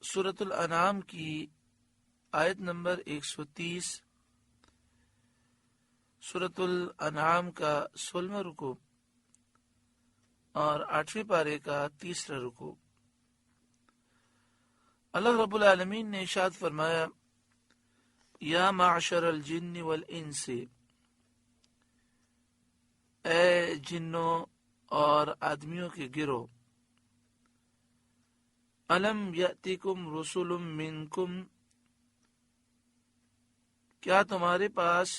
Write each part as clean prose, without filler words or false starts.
سورۃ الانعام کی آیت نمبر 130، سورۃ الانعام کا 16واں رکوع اور 8ویں پارے کا 3واں رکوع۔ اللہ رب العالمین نے ارشاد فرمایا، یا معشر الجن والانس، اے جنوں اور آدمیوں کے گروہ، الم یأتکم رسل منکم، کیا تمہارے پاس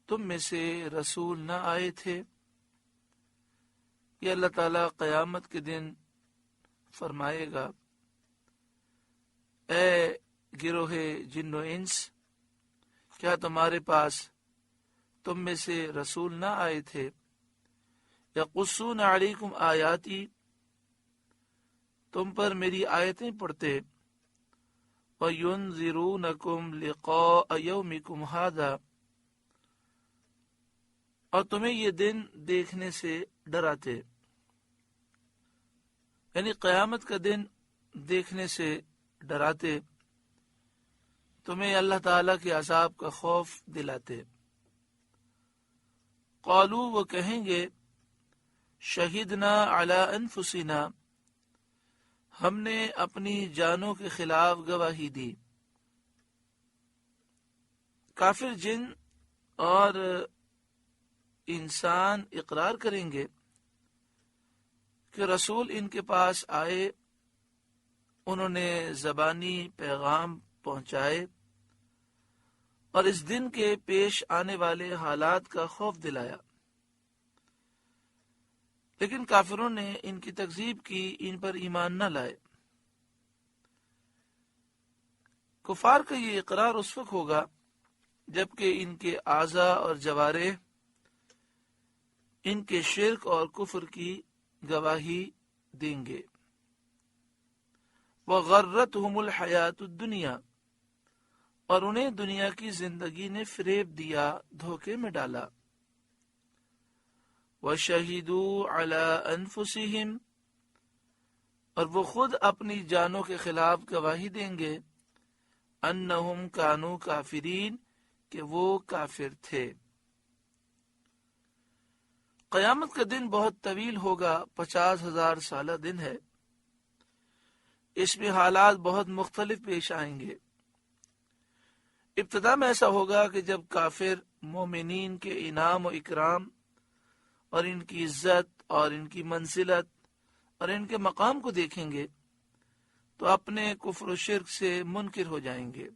تم میں سے رسول نہ آئے تھے؟ یہ اللہ تعالیٰ قیامت کے دن فرمائے گا، اے گروہ جن و انس، کیا تمہارے پاس تم میں سے رسول نہ آئے تھے؟ یقصون علیکم آیاتی، تم پر میری آیتیں پڑھتے، وَيُنذِرُونَكُمْ لِقَاءَ يَوْمِكُمْ هَذَا، اور تمہیں یہ دن دیکھنے سے ڈراتے، یعنی قیامت کا دن دیکھنے سے ڈراتے، تمہیں اللہ تعالیٰ کے عذاب کا خوف دلاتے۔ قالوا، وہ کہیں گے، شہدنا علی انفسنا، ہم نے اپنی جانوں کے خلاف گواہی دی۔ کافر جن اور انسان اقرار کریں گے کہ رسول ان کے پاس آئے، انہوں نے زبانی پیغام پہنچائے اور اس دن کے پیش آنے والے حالات کا خوف دلایا، لیکن کافروں نے ان کی تکذیب کی، ان پر ایمان نہ لائے۔ کفار کا یہ اقرار اس وقت ہوگا جبکہ ان کے اعضاء اور جوارح ان کے شرک اور کفر کی گواہی دیں گے۔ وَغَرَّتْهُمُ الْحَيَاةُ الدُّنْيَا، اور انہیں دنیا کی زندگی نے فریب دیا، دھوکے میں ڈالا۔ وَشَهِدُوا عَلَىٰ أَنفُسِهِمْ، اور وہ خود اپنی جانوں کے خلاف گواہی دیں گے، أَنَّهُمْ كَانُوا كَافِرِينَ، کہ وہ کافر تھے۔ قیامت کا دن بہت طویل ہوگا، 50,000 سالہ دن ہے۔ اس میں حالات بہت مختلف پیش آئیں گے۔ ابتدا میں ایسا ہوگا کہ جب کافر مومنین کے انعام و اکرام اور ان کی عزت اور ان کی منزلت اور ان کے مقام کو دیکھیں گے تو اپنے کفر و شرک سے منکر ہو جائیں گے۔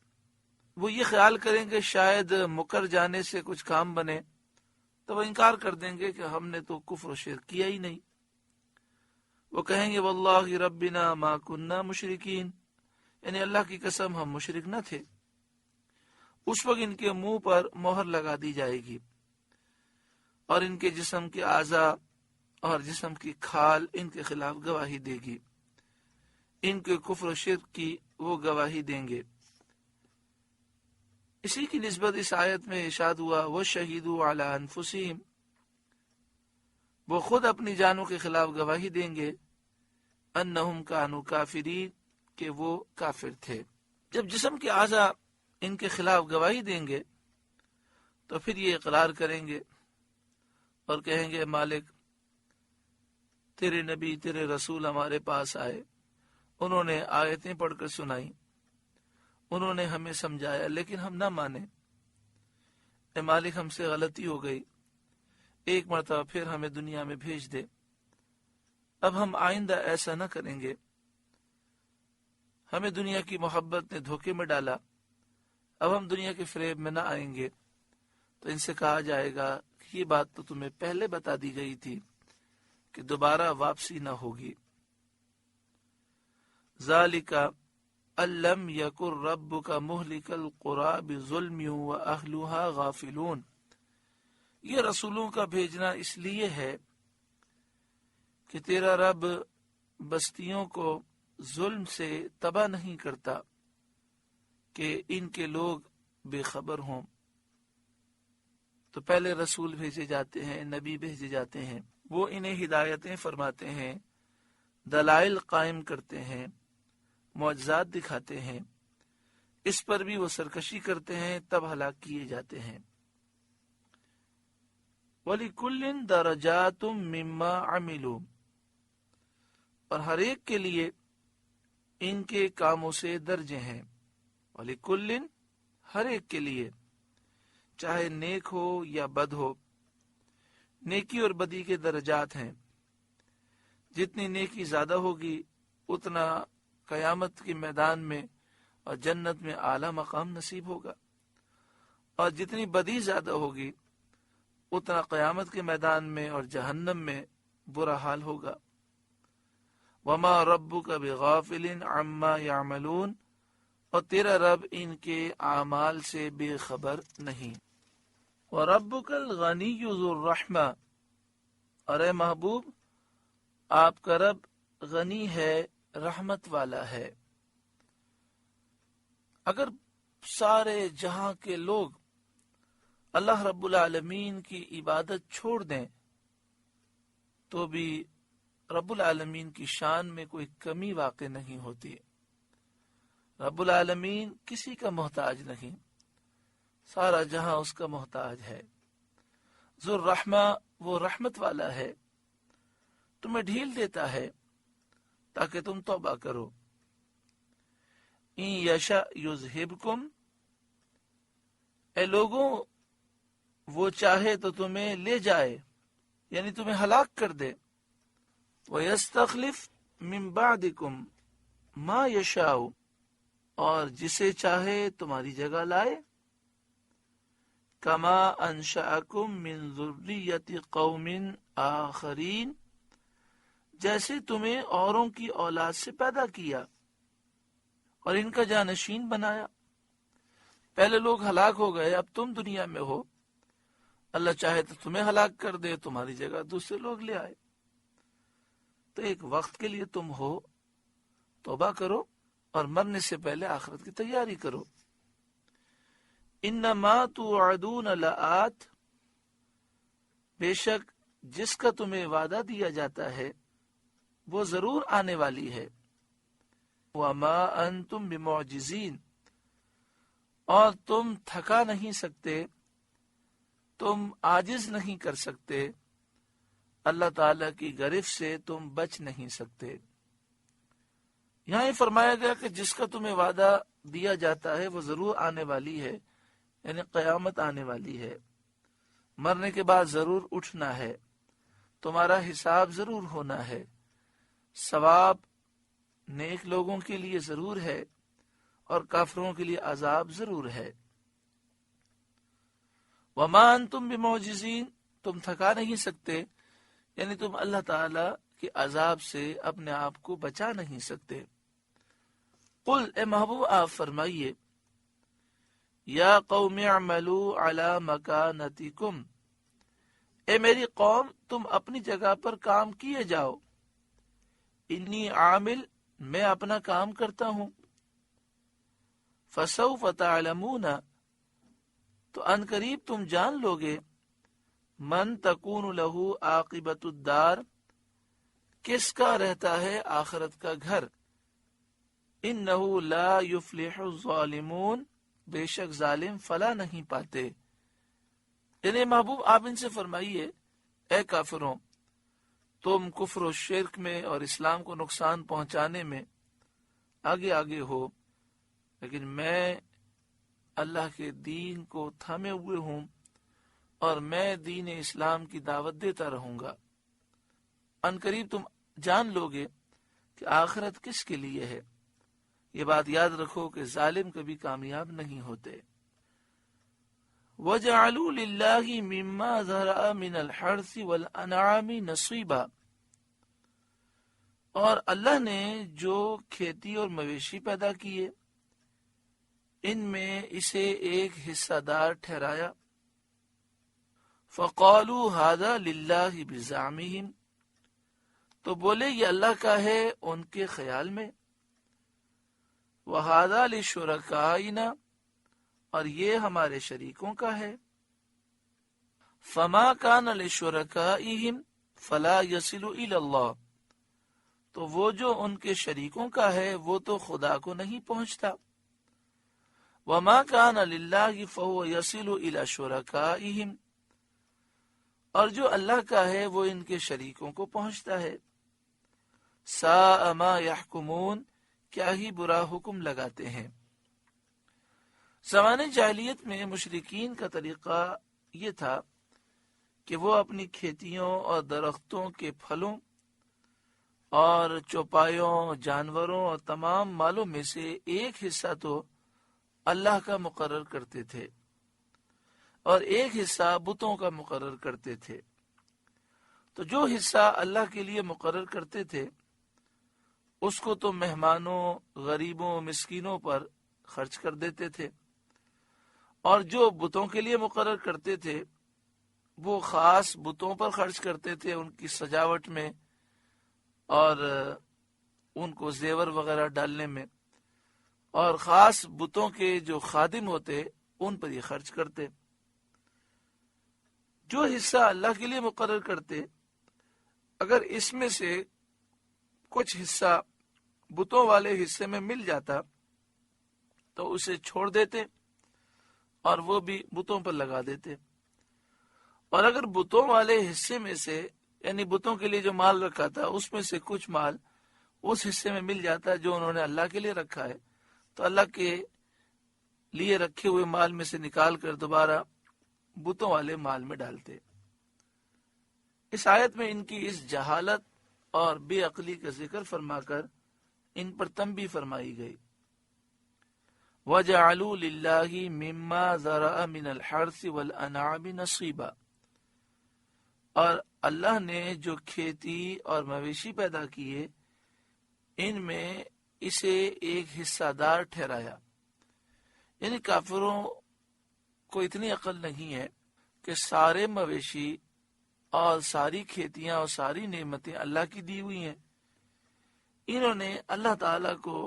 وہ یہ خیال کریں گے شاید مکر جانے سے کچھ کام بنے، تو وہ انکار کر دیں گے کہ ہم نے تو کفر و شرک کیا ہی نہیں۔ وہ کہیں گے واللہ ربنا ما کننا مشرکین، یعنی اللہ کی قسم ہم مشرک نہ تھے۔ اس وقت ان کے منہ پر مہر لگا دی جائے گی اور ان کے جسم کے اعضاء اور جسم کی کھال ان کے خلاف گواہی دے گی، ان کے کفر و شرک کی وہ گواہی دیں گے۔ اسی کی نسبت اس آیت میں ارشاد ہوا، وَشَهِدُوا عَلَىٰ أَنفُسِهِمْ، وہ خود اپنی جانوں کے خلاف گواہی دیں گے، أَنَّهُمْ كَانُوا كَافِرِينَ، کہ وہ کافر تھے۔ جب جسم کے اعضاء ان کے خلاف گواہی دیں گے تو پھر یہ اقرار کریں گے اور کہیں گے مالک، تیرے نبی تیرے رسول ہمارے پاس آئے، انہوں نے آیتیں پڑھ کر سنائیں، انہوں نے ہمیں سمجھایا لیکن ہم نہ مانے، اے مالک ہم سے غلطی ہو گئی، ایک مرتبہ پھر ہمیں دنیا میں بھیج دے، اب ہم آئندہ ایسا نہ کریں گے، ہمیں دنیا کی محبت نے دھوکے میں ڈالا، اب ہم دنیا کے فریب میں نہ آئیں گے۔ تو ان سے کہا جائے گا کہ یہ بات تو تمہیں پہلے بتا دی گئی تھی کہ دوبارہ واپسی نہ ہوگی۔ ذالک الم یکن ربک مہلک القری بظلم واہلھا غافلون، یہ رسولوں کا بھیجنا اس لیے ہے کہ تیرا رب بستیوں کو ظلم سے تباہ نہیں کرتا کہ ان کے لوگ بے خبر ہوں۔ تو پہلے رسول بھیجے جاتے ہیں، نبی بھیجے جاتے ہیں، وہ انہیں ہدایتیں فرماتے ہیں، دلائل قائم کرتے ہیں، معجزات دکھاتے ہیں، اس پر بھی وہ سرکشی کرتے ہیں، تب ہلاک کیے جاتے ہیں۔ وَلِكُلٍّ دَرَجَاتٌ مِّمَّا عَمِلُوا، اور ہر ایک کے لیے ان کے کاموں سے درجے ہیں۔ وَلِكُلٍّ، ہر ایک کے لیے، چاہے نیک ہو یا بد ہو، نیکی اور بدی کے درجات ہیں۔ جتنی نیکی زیادہ ہوگی اتنا قیامت کے میدان میں اور جنت میں اعلیٰ مقام نصیب ہوگا، اور جتنی بدی زیادہ ہوگی اتنا قیامت کے میدان میں اور جہنم میں برا حال ہوگا۔ وما ربک بغافل عما یعملون، اور تیرا رب ان کے اعمال سے بے خبر نہیں۔ وَرَبُّكَ الْغَنِيُّ ذُو الرَّحْمَةِ، اور اے محبوب آپ کا رب غنی ہے، رحمت والا ہے۔ اگر سارے جہاں کے لوگ اللہ رب العالمین کی عبادت چھوڑ دیں تو بھی رب العالمین کی شان میں کوئی کمی واقع نہیں ہوتی۔ رب العالمین کسی کا محتاج نہیں، سارا جہاں اس کا محتاج ہے۔ ذو الرحمہ، وہ رحمت والا ہے، تمہیں ڈھیل دیتا ہے تاکہ تم توبہ کرو۔ ان یشاء یذہبکم، اے لوگوں وہ چاہے تو تمہیں لے جائے، یعنی تمہیں ہلاک کر دے۔ وَيَسْتَخْلِفْ مِن بَعْدِكُمْ مَا يَشَاءُ، اور جسے چاہے تمہاری جگہ لائے۔ کما انشأکم من ذریۃ قوم آخرین، جیسے تمہیں اوروں کی اولاد سے پیدا کیا اور ان کا جانشین بنایا۔ پہلے لوگ ہلاک ہو گئے، اب تم دنیا میں ہو، اللہ چاہے تو تمہیں ہلاک کر دے، تمہاری جگہ دوسرے لوگ لے آئے۔ تو ایک وقت کے لیے تم ہو، توبہ کرو اور مرنے سے پہلے آخرت کی تیاری کرو۔ انما توعدون لآت، بے شک جس کا تمہیں وعدہ دیا جاتا ہے وہ ضرور آنے والی ہے۔ وما انتم بمعجزین، اور تم تھکا نہیں سکتے، تم عاجز نہیں کر سکتے، اللہ تعالی کی گرفت سے تم بچ نہیں سکتے۔ یہاں یہ فرمایا گیا کہ جس کا تمہیں وعدہ دیا جاتا ہے وہ ضرور آنے والی ہے، یعنی قیامت آنے والی ہے، مرنے کے بعد ضرور اٹھنا ہے، تمہارا حساب ضرور ہونا ہے، ثواب نیک لوگوں کے لیے ضرور ہے اور کافروں کے لیے عذاب ضرور ہے۔ وما انتم بمعجزین، تم تھکا نہیں سکتے، یعنی تم اللہ تعالی کے عذاب سے اپنے آپ کو بچا نہیں سکتے۔ قل، اے محبوب آپ فرمائیے، یا قوم اعملوا علی مکانتکم، اے میری قوم تم اپنی جگہ پر کام کیے جاؤ، انی عامل، میں اپنا کام کرتا ہوں، فسوف تعلمون، تو ان قریب تم جان لوگے، من تکون لہ عاقبۃ الدار، کس کا رہتا ہے آخرت کا گھر، انہ لا یفلح الظالمون، بے شک ظالم فلاح نہیں پاتے۔ یعنی محبوب آپ ان سے فرمائیے، اے کافروں، تم کفر و شرک میں اور اسلام کو نقصان پہنچانے میں آگے آگے ہو، لیکن میں اللہ کے دین کو تھامے ہوئے ہوں اور میں دین اسلام کی دعوت دیتا رہوں گا۔ ان قریب تم جان لوگے کہ آخرت کس کے لیے ہے۔ یہ بات یاد رکھو کہ ظالم کبھی کامیاب نہیں ہوتے۔ وَجَعَلُوا لِلَّهِ مِمَّا ذَرَأَ مِنَ الْحَرْثِ وَالْأَنْعَامِ نَصِيبًا، اور اللہ نے جو کھیتی اور مویشی پیدا کیے ان میں اسے ایک حصہ دار ٹھہرایا۔ فَقَالُوا هَذَا لِلَّهِ بِزَعْمِهِمْ، تو بولے یہ اللہ کا ہے ان کے خیال میں، وَهَذَا لِشُرَكَائِنَا، اور یہ ہمارے شریکوں کا ہے، فَمَا كَانَ لِشُرَكَائِهِمْ فَلَا يَصِلُ إِلَى اللَّهِ، تو وہ جو ان کے شریکوں کا ہے وہ تو خدا کو نہیں پہنچتا۔ وَمَا كَانَ لِلَّهِ فَهُوَ يَصِلُ إِلَى شُرَكَائِهِمْ، اور جو اللہ کا ہے وہ ان کے شریکوں کو پہنچتا ہے۔ سَاءَ مَا يَحْكُمُونَ، کیا ہی برا حکم لگاتے ہیں۔ زمانے جاہلیت میں مشرکین کا طریقہ یہ تھا کہ وہ اپنی کھیتیوں اور درختوں کے پھلوں اور چوپایوں، جانوروں اور تمام مالوں میں سے ایک حصہ تو اللہ کا مقرر کرتے تھے اور ایک حصہ بتوں کا مقرر کرتے تھے۔ تو جو حصہ اللہ کے لیے مقرر کرتے تھے اس کو تو مہمانوں، غریبوں، مسکینوں پر خرچ کر دیتے تھے، اور جو بتوں کے لیے مقرر کرتے تھے وہ خاص بتوں پر خرچ کرتے تھے، ان کی سجاوٹ میں اور ان کو زیور وغیرہ ڈالنے میں، اور خاص بتوں کے جو خادم ہوتے ان پر یہ خرچ کرتے۔ جو حصہ اللہ کے لیے مقرر کرتے، اگر اس میں سے کچھ حصہ بتوں والے حصے میں مل جاتا تو اسے چھوڑ دیتے اور وہ بھی بتوں پر لگا دیتے، اور اگر بتوں والے حصے میں سے یعنی بتوں کے لیے جو مال رکھا تھا اس میں سے کچھ مال اس حصے میں مل جاتا جو انہوں نے اللہ کے لیے رکھا ہے تو اللہ کے لیے رکھے ہوئے مال میں سے نکال کر دوبارہ بتوں والے مال میں ڈالتے۔ اس آیت میں ان کی اس جہالت اور بے عقلی کا ذکر فرما کر ان پر تنبیہ فرمائی گئی۔ وَجَعَلُوا لِلَّهِ مِمَّا ذَرَأَ مِنَ الْحَرْثِ وَالْأَنْعَامِ نَصِيبًا، اور اللہ نے جو کھیتی اور مویشی پیدا کیے ان میں اسے ایک حصہ دار ٹھہرایا۔ یعنی کافروں کو اتنی عقل نہیں ہے کہ سارے مویشی اور ساری کھیتیاں اور ساری نعمتیں اللہ کی دی ہوئی ہیں، انہوں نے اللہ تعالیٰ کو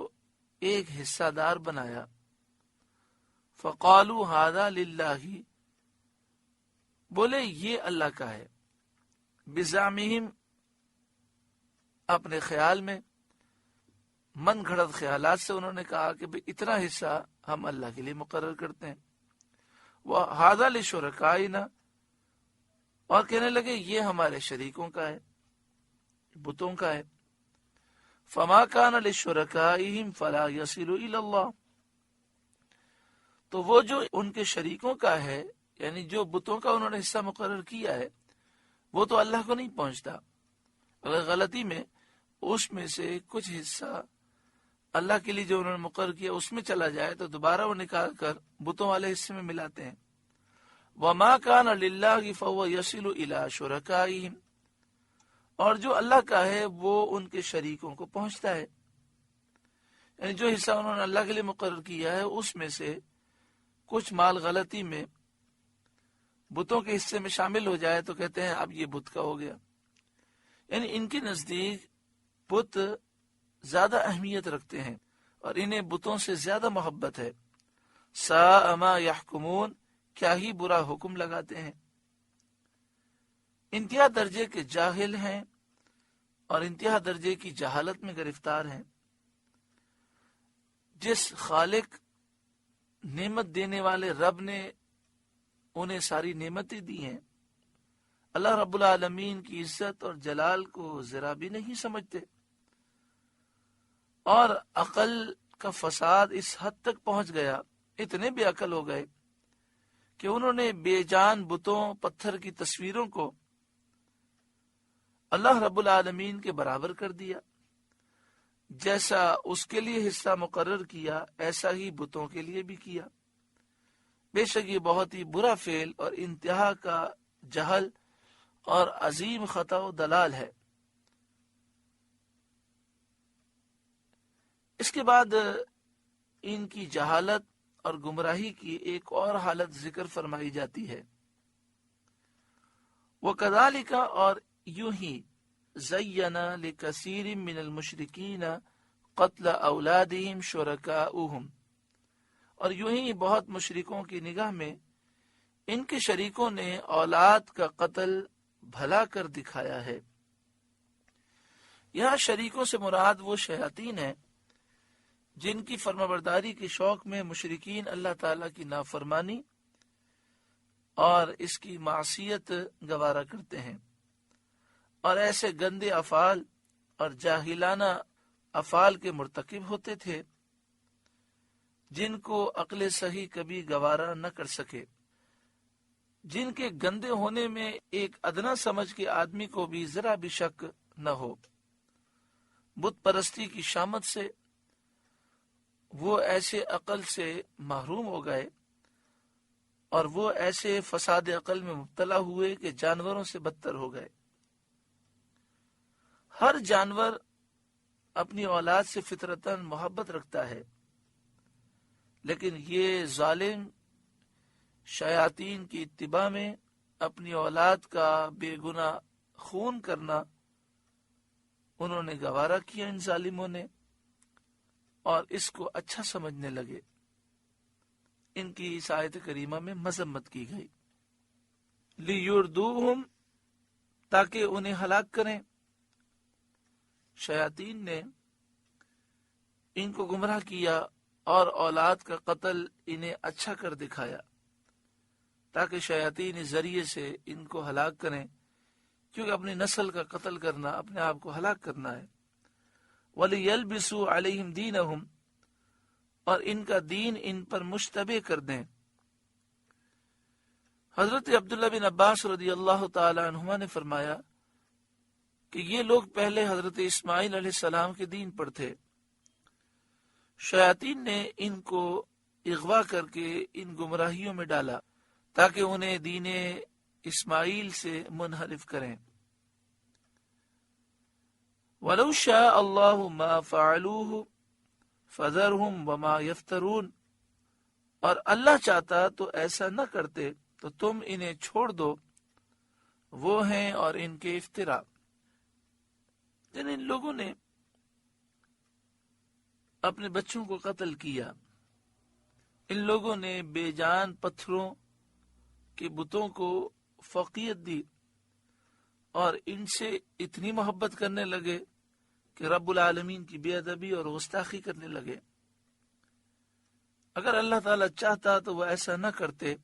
ایک حصہ دار بنایا۔ فَقَالُوا هَذَا لِلَّهِ، بولے یہ اللہ کا ہے، بِزَعْمِهِمْ، اپنے خیال میں، من گھڑت خیالات سے انہوں نے کہا کہ اتنا حصہ ہم اللہ کے لیے مقرر کرتے ہیں۔ وَهَذَا لِشُرَكَائِنَا، اور کہنے لگے یہ ہمارے شریکوں کا ہے، بتوں کا ہے۔ فَمَا كَانَ لِشُرَكَائِهِمْ فَلَا يَصِلُ إِلَى اللَّهِ، تو وہ جو ان کے شریکوں کا ہے یعنی جو بتوں کا انہوں نے حصہ مقرر کیا ہے وہ تو اللہ کو نہیں پہنچتا۔ اگر غلطی میں اس میں سے کچھ حصہ اللہ کے لیے جو انہوں نے مقرر کیا اس میں چلا جائے تو دوبارہ وہ نکال کر بتوں والے حصے میں ملاتے ہیں۔ وَمَا كَانَ لِلَّهِ فَهُوَ يَصِلُ إِلَى شُرَكَائِهِمْ، اور جو اللہ کا ہے وہ ان کے شریکوں کو پہنچتا ہے۔ یعنی جو حصہ انہوں نے اللہ کے لیے مقرر کیا ہے اس میں سے کچھ مال غلطی میں بتوں کے حصے میں شامل ہو جائے تو کہتے ہیں اب یہ بت کا ہو گیا۔ یعنی ان کے نزدیک بت زیادہ اہمیت رکھتے ہیں اور انہیں بتوں سے زیادہ محبت ہے۔ سَاءَ مَا يَحْكُمُونَ، کیا ہی برا حکم لگاتے ہیں۔ انتہا درجے کے جاہل ہیں اور انتہا درجے کی جہالت میں گرفتار ہیں۔ جس خالق نعمت دینے والے رب نے انہیں ساری نعمتیں دی ہیں، اللہ رب العالمین کی عزت اور جلال کو ذرا بھی نہیں سمجھتے، اور عقل کا فساد اس حد تک پہنچ گیا، اتنے بے عقل ہو گئے کہ انہوں نے بے جان بتوں، پتھر کی تصویروں کو اللہ رب العالمین کے برابر کر دیا۔ جیسا اس کے لیے حصہ مقرر کیا ایسا ہی بتوں کے لیے بھی کیا۔ بے شک یہ بہت ہی برا فعل اور انتہا کا جہل اور عظیم خطا و دلال ہے۔ اس کے بعد ان کی جہالت اور گمراہی کی ایک اور حالت ذکر فرمائی جاتی ہے۔ وَكَذَلِكَ، اور یوں ہی، زَيَّنَ لِكَثِيرٍ مِّنَ الْمُشْرِكِينَ قَتْلَ أَوْلَادِهِمْ شُرَكَاؤُهُمْ، اور یوں ہی بہت مشرکوں کی نگاہ میں ان کے شریکوں نے اولاد کا قتل بھلا کر دکھایا ہے۔ یہاں شریکوں سے مراد وہ شیاطین ہیں جن کی فرمانبرداری کے شوق میں مشرکین اللہ تعالیٰ کی نافرمانی اور اس کی معصیت گوارا کرتے ہیں، اور ایسے گندے افعال اور جاہلانہ افعال کے مرتکب ہوتے تھے جن کو عقل صحیح کبھی گوارا نہ کر سکے، جن کے گندے ہونے میں ایک ادنا سمجھ کے آدمی کو بھی ذرا بھی شک نہ ہو۔ بت پرستی کی شامت سے وہ ایسے عقل سے محروم ہو گئے اور وہ ایسے فساد عقل میں مبتلا ہوئے کہ جانوروں سے بدتر ہو گئے۔ ہر جانور اپنی اولاد سے فطرتاً محبت رکھتا ہے، لیکن یہ ظالم شیاطین کی اتباع میں اپنی اولاد کا بے گناہ خون کرنا انہوں نے گوارا کیا ان ظالموں نے، اور اس کو اچھا سمجھنے لگے۔ ان کی اس آیت کریمہ میں مذمت کی گئی، لیردوہم، تاکہ انہیں ہلاک کریں۔ شیاطین نے ان کو گمراہ کیا اور اولاد کا قتل انہیں اچھا کر دکھایا تاکہ شیاطین اس ذریعے سے ان کو ہلاک کریں، کیونکہ اپنی نسل کا قتل کرنا اپنے آپ کو ہلاک کرنا ہے۔ وَلِيَلْبِسُوا عَلَيْهِمْ دِينَهُمْ، اور ان کا دین ان پر مشتبہ کر دیں۔ حضرت عبداللہ بن عباس رضی اللہ تعالی عنہما نے فرمایا کہ یہ لوگ پہلے حضرت اسماعیل علیہ السلام کے دین پر تھے، شیاطین نے ان کو اغوا کر کے ان گمراہیوں میں ڈالا تاکہ انہیں دین اسماعیل سے منحرف کریں۔ وَلَوْ شَاءَ اللَّهُ مَا فَعَلُوهُ فَذَرْهُمْ وَمَا يَفْتَرُونَ، اور اللہ چاہتا تو ایسا نہ کرتے، تو تم انہیں چھوڑ دو، وہ ہیں اور ان کے افترا۔ جن ان لوگوں نے اپنے بچوں کو قتل کیا، ان لوگوں نے بے جان پتھروں کے بتوں کو فوقیت دی اور ان سے اتنی محبت کرنے لگے کہ رب العالمین کی بے ادبی اور گستاخی کرنے لگے۔ اگر اللہ تعالیٰ چاہتا تو وہ ایسا نہ کرتے،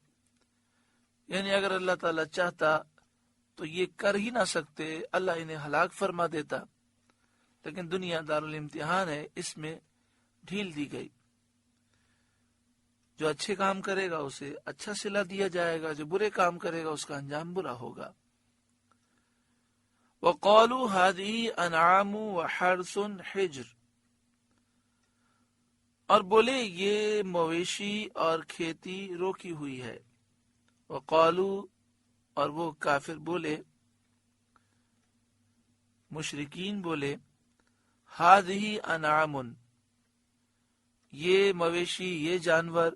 یعنی اگر اللہ تعالیٰ چاہتا تو یہ کر ہی نہ سکتے، اللہ انہیں ہلاک فرما دیتا، لیکن دنیا دارالامتحان ہے، اس میں ڈھیل دی گئی۔ جو اچھے کام کرے گا اسے اچھا صلہ دیا جائے گا، جو برے کام کرے گا اس کا انجام برا ہوگا۔ وَقَالُوا هَذِهِ أَنْعَامٌ وَحَرْثٌ حِجْرٌ، اور بولے یہ مویشی اور کھیتی روکی ہوئی ہے۔ وَقَالُوا، اور وہ کافر بولے، مشرکین بولے، هَذِهِ أَنْعَامٌ، یہ مویشی، یہ جانور،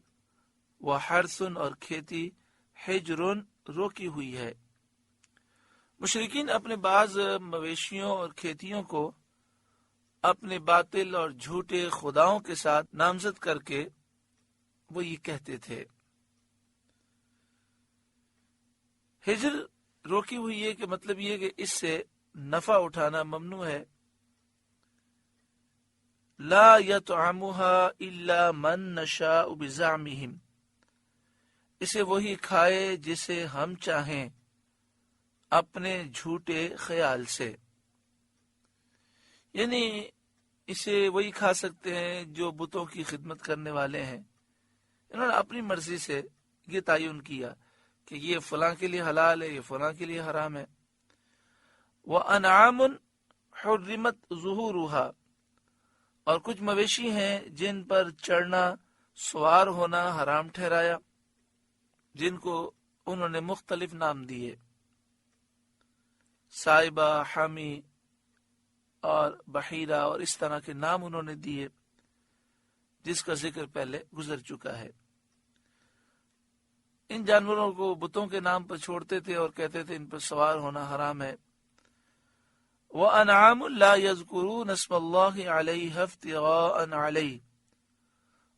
وَحَرْثٌ، اور کھیتی، حِجْرٌ، روکی ہوئی ہے۔ مشرکین اپنے بعض مویشیوں اور کھیتیوں کو اپنے باطل اور جھوٹے خداؤں کے ساتھ نامزد کر کے وہ یہ کہتے تھے۔ ہجر روکی ہوئی ہے کہ مطلب یہ کہ اس سے نفع اٹھانا ممنوع ہے۔ لا يطعمها الا من نشاء بزعمهم، اسے وہی کھائے جسے ہم چاہیں اپنے جھوٹے خیال سے، یعنی اسے وہی کھا سکتے ہیں جو بتوں کی خدمت کرنے والے ہیں۔ انہوں نے اپنی مرضی سے یہ تعین کیا کہ یہ فلاں کے لیے حلال ہے، یہ فلاں کے لیے حرام ہے۔ وَأَنْعَامٌ حُرِّمَتْ ظُهُورُهَا، اور کچھ مویشی ہیں جن پر چڑھنا، سوار ہونا حرام ٹھہرایا، جن کو انہوں نے مختلف نام دیے، سائبہ، حامی اور بحیرہ، اور اس طرح کے نام انہوں نے دیے جس کا ذکر پہلے گزر چکا ہے۔ ان جانوروں کو بتوں کے نام پر چھوڑتے تھے اور کہتے تھے ان پر سوار ہونا حرام ہے۔ وَأَنْعَامٌ لَا يَذْكُرُونَ اسْمَ اللَّهِ عَلَيْهَا افْتِغَاءً عَلَيْهِ،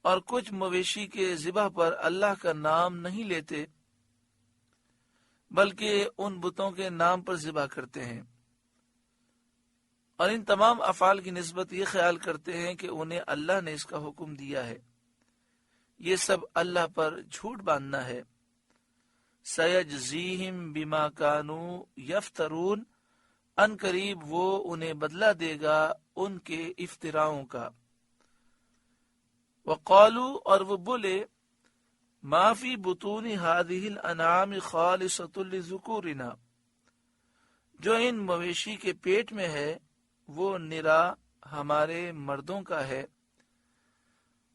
اور کچھ مویشی کے ذبح پر اللہ کا نام نہیں لیتے بلکہ ان بتوں کے نام پر ذبح کرتے ہیں، اور ان تمام افعال کی نسبت یہ خیال کرتے ہیں کہ انہیں اللہ نے اس کا حکم دیا ہے۔ یہ سب اللہ پر جھوٹ باندھنا ہے۔ سَيَجْزِيهِمْ بِمَا كَانُوا يَفْتَرُونَ، ان قریب وہ انہیں بدلہ دے گا ان کے افتراؤں کا۔ وَقَالُوا، اور وہ بولے، مَا فِي بُطُونِ هَذِهِ الْأَنْعَامِ خَالِصَةٌ لِذُكُورِنَا، جو ان مویشی کے پیٹ میں ہے وہ نرا ہمارے مردوں کا ہے۔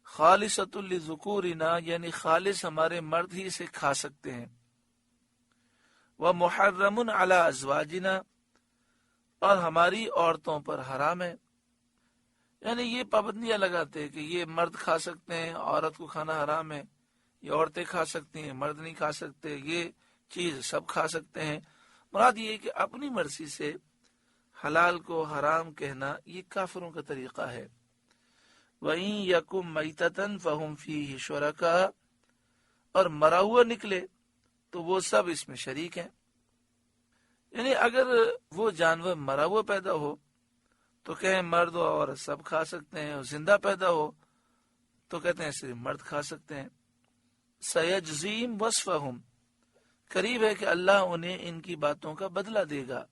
خالصۃ لذکورنا، یعنی خالص ہمارے مرد ہی اسے کھا سکتے ہیں۔ ومحرم علی ازواجنا، اور ہماری عورتوں پر حرام ہے۔ یعنی یہ پابندیاں لگاتے کہ یہ مرد کھا سکتے ہیں، عورت کو کھانا حرام ہے، یہ عورتیں کھا سکتی ہیں، مرد نہیں کھا سکتے، یہ چیز سب کھا سکتے ہیں۔ مراد یہ کہ اپنی مرضی سے حلال کو حرام کہنا یہ کافروں کا طریقہ ہے۔ وَإِن يَكُن مَيْتَةً فَهُمْ فِيهِ شُرَكَاء، اور مرا ہوا نکلے تو وہ سب اس میں شریک ہیں۔ یعنی اگر وہ جانور مرا ہوا پیدا ہو تو کہیں مرد و عورت سب کھا سکتے ہیں، اور زندہ پیدا ہو تو کہتے ہیں صرف مرد کھا سکتے ہیں۔ سَيَجْزِيهِمْ وَصْفَهُمْ، قریب ہے کہ اللہ انہیں ان کی باتوں کا بدلہ دے گا۔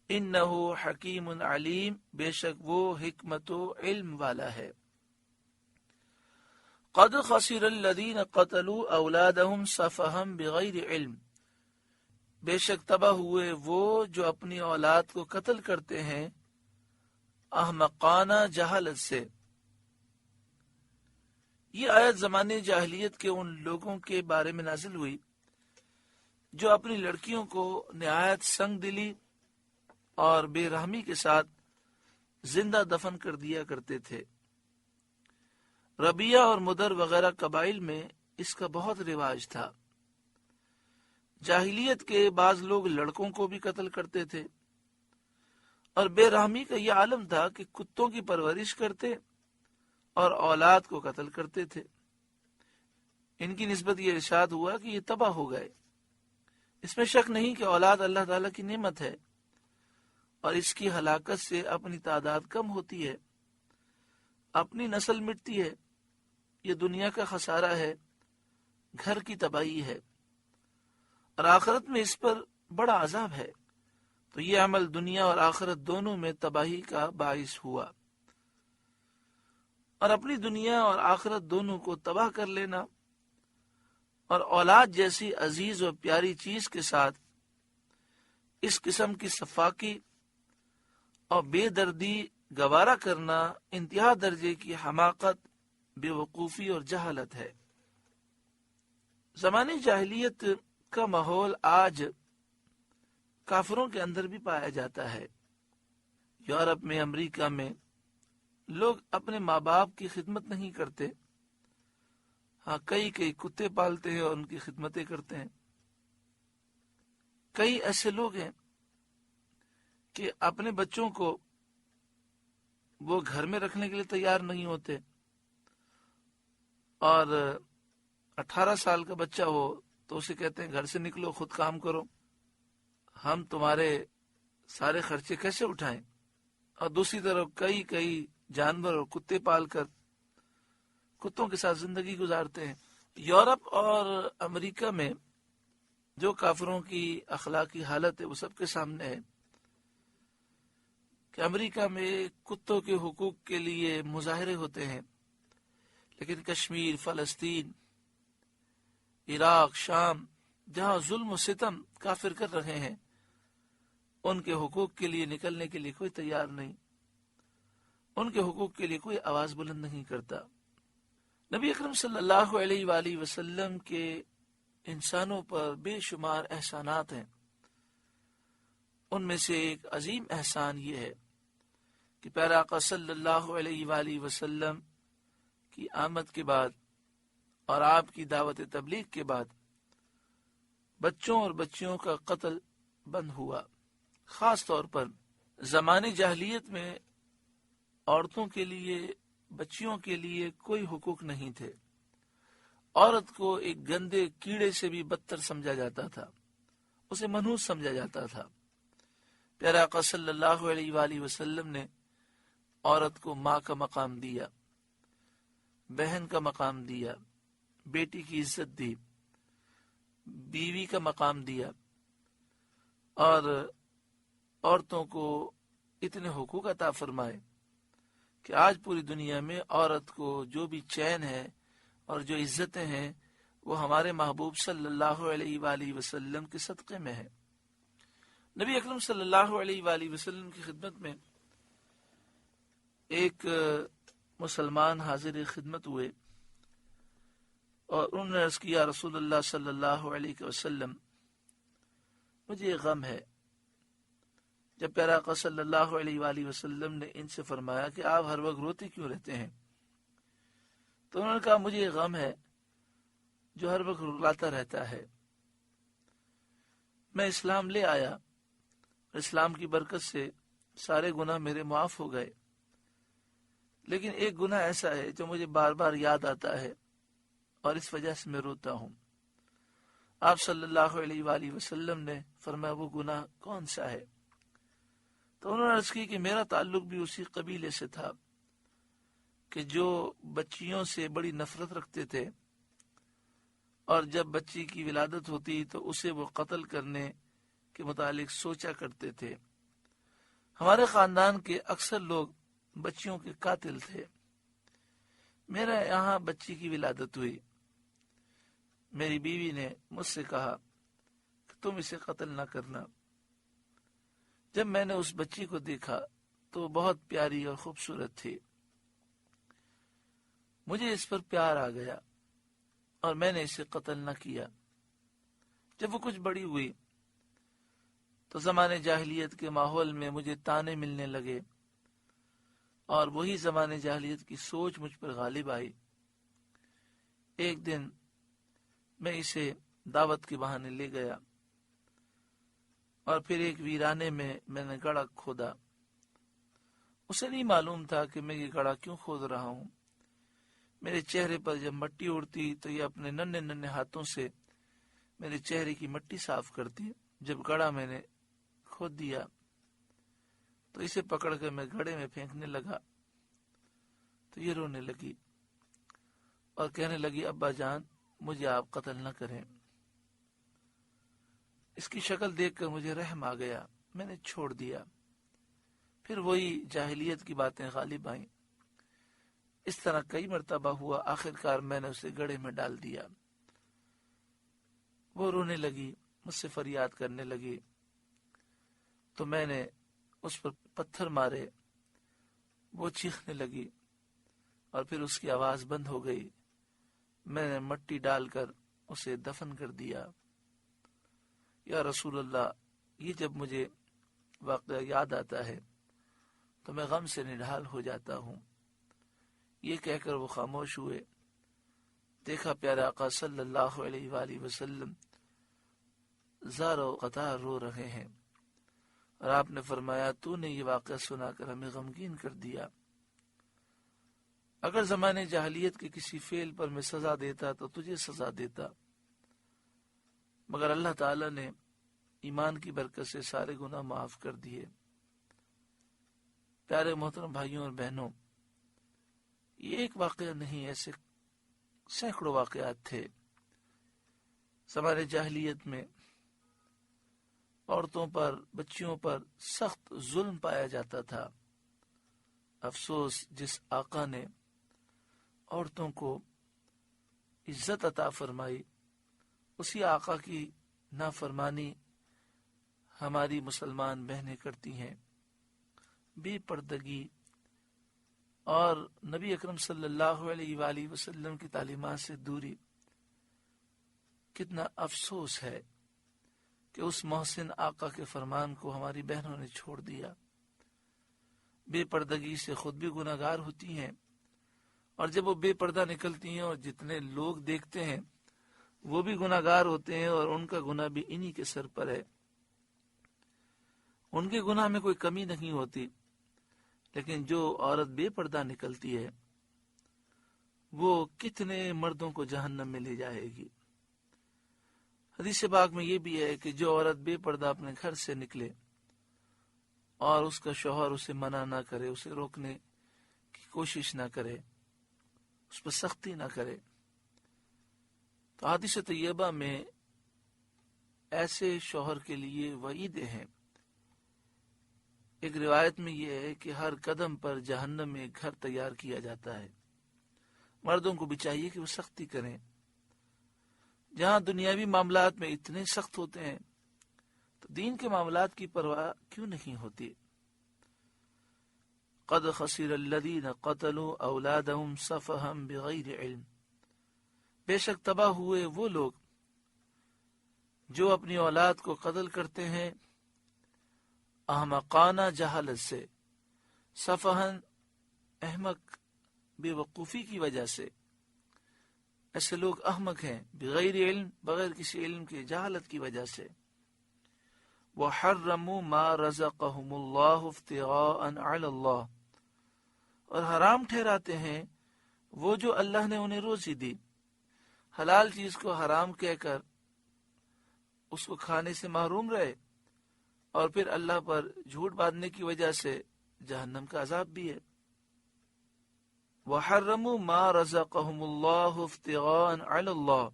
انہو حکیم علیم، بے شک وہ حکمت و علم والا ہے۔ قد خسر الذین قتلوا اولادہم سفہا بغیر علم، بے شک تباہ ہوئے وہ جو اپنی اولاد کو قتل کرتے ہیں احمقانہ جہالت سے۔ یہ آیت زمانے جاہلیت کے ان لوگوں کے بارے میں نازل ہوئی جو اپنی لڑکیوں کو نہایت سنگ دلی اور بے رحمی کے ساتھ زندہ دفن کر دیا کرتے تھے۔ ربیہ اور مدر وغیرہ قبائل میں اس کا بہت رواج تھا۔ جاہلیت کے بعض لوگ لڑکوں کو بھی قتل کرتے تھے، اور بے رحمی کا یہ عالم تھا کہ کتوں کی پرورش کرتے اور اولاد کو قتل کرتے تھے۔ ان کی نسبت یہ ارشاد ہوا کہ یہ تباہ ہو گئے۔ اس میں شک نہیں کہ اولاد اللہ تعالیٰ کی نعمت ہے، اور اس کی ہلاکت سے اپنی تعداد کم ہوتی ہے، اپنی نسل مٹتی ہے، یہ دنیا کا خسارہ ہے، گھر کی تباہی ہے، اور آخرت میں اس پر بڑا عذاب ہے۔ تو یہ عمل دنیا اور آخرت دونوں میں تباہی کا باعث ہوا، اور اپنی دنیا اور آخرت دونوں کو تباہ کر لینا اور اولاد جیسی عزیز و پیاری چیز کے ساتھ اس قسم کی سفاکی اور بے دردی گوارا کرنا انتہا درجے کی حماقت، بے وقوفی اور جہالت ہے۔ زمانے جاہلیت کا ماحول آج کافروں کے اندر بھی پایا جاتا ہے۔ یورپ میں، امریکہ میں لوگ اپنے ماں باپ کی خدمت نہیں کرتے، ہاں کئی کتے پالتے ہیں اور ان کی خدمتیں کرتے ہیں۔ کئی ایسے لوگ ہیں کہ اپنے بچوں کو وہ گھر میں رکھنے کے لیے تیار نہیں ہوتے، اور 18 سال کا بچہ ہو تو اسے کہتے ہیں گھر سے نکلو، خود کام کرو، ہم تمہارے سارے خرچے کیسے اٹھائیں۔ اور دوسری طرف کئی جانور اور کتے پال کر کتوں کے ساتھ زندگی گزارتے ہیں۔ یورپ اور امریکہ میں جو کافروں کی اخلاقی حالت ہے وہ سب کے سامنے ہے کہ امریکہ میں کتوں کے حقوق کے لیے مظاہرے ہوتے ہیں، لیکن کشمیر، فلسطین، عراق، شام، جہاں ظلم و ستم کافر کر رہے ہیں، ان کے حقوق کے لیے نکلنے کے لیے کوئی تیار نہیں، ان کے حقوق کے لیے کوئی آواز بلند نہیں کرتا۔ نبی اکرم صلی اللہ علیہ وآلہ وسلم کے انسانوں پر بے شمار احسانات ہیں۔ ان میں سے ایک عظیم احسان یہ ہے کہ پیارا آقا صلی اللہ علیہ وآلہ وسلم کی آمد کے بعد اور آپ کی دعوت تبلیغ کے بعد بچوں اور بچیوں کا قتل بند ہوا۔ خاص طور پر زمانے جاہلیت میں عورتوں کے لیے، بچیوں کے لیے کوئی حقوق نہیں تھے۔ عورت کو ایک گندے کیڑے سے بھی بدتر سمجھا جاتا تھا، اسے منحوس سمجھا جاتا تھا۔ پیارے آقا صلی اللہ علیہ وآلہ وسلم نے عورت کو ماں کا مقام دیا، بہن کا مقام دیا، بیٹی کی عزت دی، بیوی کا مقام دیا، اور عورتوں کو اتنے حقوق عطا فرمائے کہ آج پوری دنیا میں عورت کو جو بھی چین ہے اور جو عزتیں ہیں وہ ہمارے محبوب صلی اللہ علیہ وآلہ وسلم کے صدقے میں ہے۔ نبی اکرم صلی اللہ علیہ وآلہ وسلم کی خدمت میں ایک مسلمان حاضر خدمت ہوئے اور انہوں نے عرض کیا، رسول اللہ صلی اللہ علیہ وسلم مجھے یہ غم ہے۔ جب پیارے آقا صلی اللہ علیہ وآلہ وسلم نے ان سے فرمایا کہ آپ ہر وقت روتے کیوں رہتے ہیں، تو انہوں نے کہا مجھے یہ غم ہے جو ہر وقت رلاتا رہتا ہے۔ میں اسلام لے آیا، اسلام کی برکت سے سارے گناہ میرے معاف ہو گئے، لیکن ایک گناہ ایسا ہے جو مجھے بار بار یاد آتا ہے اور اس وجہ سے میں روتا ہوں۔ آپ صلی اللہ علیہ وآلہ وسلم نے فرمایا وہ گناہ کون سا ہے؟ تو انہوں نے عرض کی کہ میرا تعلق بھی اسی قبیلے سے تھا کہ جو بچیوں سے بڑی نفرت رکھتے تھے، اور جب بچی کی ولادت ہوتی تو اسے وہ قتل کرنے کے متعلق سوچا کرتے تھے۔ ہمارے خاندان کے اکثر لوگ بچیوں کے قاتل تھے۔ میرے یہاں بچی کی ولادت ہوئی، میری بیوی نے مجھ سے کہا کہ تم اسے قتل نہ کرنا۔ جب میں نے اس بچی کو دیکھا تو وہ بہت پیاری اور خوبصورت تھی، مجھے اس پر پیار آ گیا اور میں نے اسے قتل نہ کیا۔ جب وہ کچھ بڑی ہوئی تو زمانے جاہلیت کے ماحول میں مجھے تانے ملنے لگے، اور وہی زمانے جاہلیت کی سوچ مجھ پر غالب آئی۔ ایک دن میں اسے دعوت کے بہانے لے گیا اور پھر ایک ویرانے میں نے گڑھا کھودا۔ اسے نہیں معلوم تھا کہ میں یہ گڑھا کیوں کھود رہا ہوں۔ میرے چہرے پر جب مٹی اڑتی تو یہ اپنے ننھے ننھے ہاتھوں سے میرے چہرے کی مٹی صاف کرتی۔ جب گڑھا میں نے کھود دیا تو اسے پکڑ کر میں گڑھے میں پھینکنے لگا تو یہ رونے لگی اور کہنے لگی، ابا جان مجھے آپ قتل نہ کریں۔ اس کی شکل دیکھ کر مجھے رحم آ گیا، میں نے چھوڑ دیا۔ پھر وہی جاہلیت کی باتیں غالب آئیں۔ اس طرح کئی مرتبہ ہوا، آخرکار میں نے اسے گڑھے میں ڈال دیا۔ وہ رونے لگی، مجھ سے فریاد کرنے لگی، تو میں نے اس پر پتھر مارے، وہ چیخنے لگی اور پھر اس کی آواز بند ہو گئی۔ میں نے مٹی ڈال کر اسے دفن کر دیا۔ یا رسول اللہ، یہ جب مجھے واقعہ یاد آتا ہے تو میں غم سے نڈھال ہو جاتا ہوں۔ یہ کہہ کر وہ خاموش ہوئے۔ دیکھا پیارے آقا صلی اللہ علیہ وآلہ وسلم زار و قطار رو رہے ہیں، اور آپ نے فرمایا تو نے یہ واقعہ سنا کر ہمیں غمگین کر دیا۔ اگر زمانے جاہلیت کے کسی فعل پر میں سزا دیتا تو تجھے سزا دیتا، مگر اللہ تعالی نے ایمان کی برکت سے سارے گناہ معاف کر دیے۔ پیارے محترم بھائیوں اور بہنوں، یہ ایک واقعہ نہیں، ایسے سینکڑوں واقعات تھے۔ زمانے جاہلیت میں عورتوں پر، بچیوں پر سخت ظلم پایا جاتا تھا۔ افسوس، جس آقا نے عورتوں کو عزت عطا فرمائی، اسی آقا کی نافرمانی ہماری مسلمان بہنیں کرتی ہیں۔ بے پردگی اور نبی اکرم صلی اللہ علیہ وآلہ وسلم کی تعلیمات سے دوری، کتنا افسوس ہے کہ اس محسن آقا کے فرمان کو ہماری بہنوں نے چھوڑ دیا۔ بے پردگی سے خود بھی گناہگار ہوتی ہیں، اور جب وہ بے پردہ نکلتی ہیں اور جتنے لوگ دیکھتے ہیں وہ بھی گناہگار ہوتے ہیں، اور ان کا گناہ بھی انہی کے سر پر ہے۔ ان کے گناہ میں کوئی کمی نہیں ہوتی، لیکن جو عورت بے پردہ نکلتی ہے وہ کتنے مردوں کو جہنم میں لے جائے گی۔ حدیث پاک میں یہ بھی ہے کہ جو عورت بے پردہ اپنے گھر سے نکلے اور اس کا شوہر اسے منع نہ کرے، اسے روکنے کی کوشش نہ کرے، اس پر سختی نہ کرے۔ تو حدیث طیبہ میں ایسے شوہر کے لیے وعیدیں ہیں۔ ایک روایت میں یہ ہے کہ ہر قدم پر جہنم میں ایک گھر تیار کیا جاتا ہے۔ مردوں کو بھی چاہیے کہ وہ سختی کریں۔ جہاں دنیاوی معاملات میں اتنے سخت ہوتے ہیں تو دین کے معاملات کی پرواہ کیوں نہیں ہوتی؟ قد خسر الذین قتلوا اولادهم سفہا بغیر علم، بے شک تباہ ہوئے وہ لوگ جو اپنی اولاد کو قتل کرتے ہیں احمقانہ جہالت سے، سفہن احمق بے وقوفی کی وجہ سے۔ ایسے لوگ احمق ہیں، بغیر علم، بغیر کسی علم کے، جہالت کی وجہ سے۔ وحرموا ما رزقهم اللہ افتراء علی اللہ، اور حرام ٹھہراتے ہیں وہ جو اللہ نے انہیں روزی دی، حلال چیز کو حرام کہہ کر اس کو کھانے سے محروم رہے، اور پھر اللہ پر جھوٹ باندھنے کی وجہ سے جہنم کا عذاب بھی ہے۔ وحرموا ما رزقهم اللہ افتراء علی اللہ،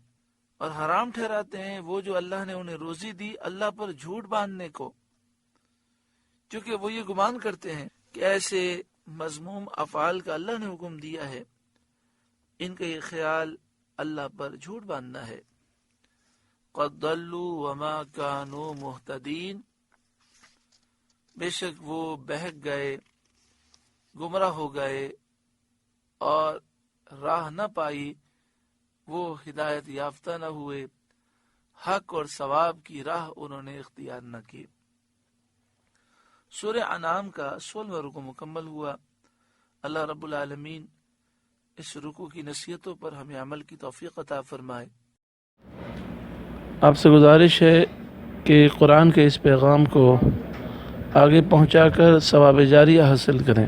اور حرام ٹھہراتے ہیں وہ جو اللہ نے انہیں روزی دی اللہ پر جھوٹ باندھنے کو، چونکہ وہ یہ گمان کرتے ہیں کہ ایسے مذموم افعال کا اللہ نے حکم دیا ہے، ان کا یہ خیال اللہ پر جھوٹ باندھنا ہے۔ قد ضلوا وما كانوا مهتدین، بے شک وہ بہک گئے، گمراہ ہو گئے اور راہ نہ پائی، وہ ہدایت یافتہ نہ ہوئے، حق اور ثواب کی راہ انہوں نے اختیار نہ کی۔ سورہ انعام کا 16واں رکوع مکمل ہوا۔ اللہ رب العالمین اس رکوع کی نصیحتوں پر ہمیں عمل کی توفیق عطا فرمائے۔ آپ سے گزارش ہے کہ قرآن کے اس پیغام کو آگے پہنچا کر ثواب جاریہ حاصل کریں۔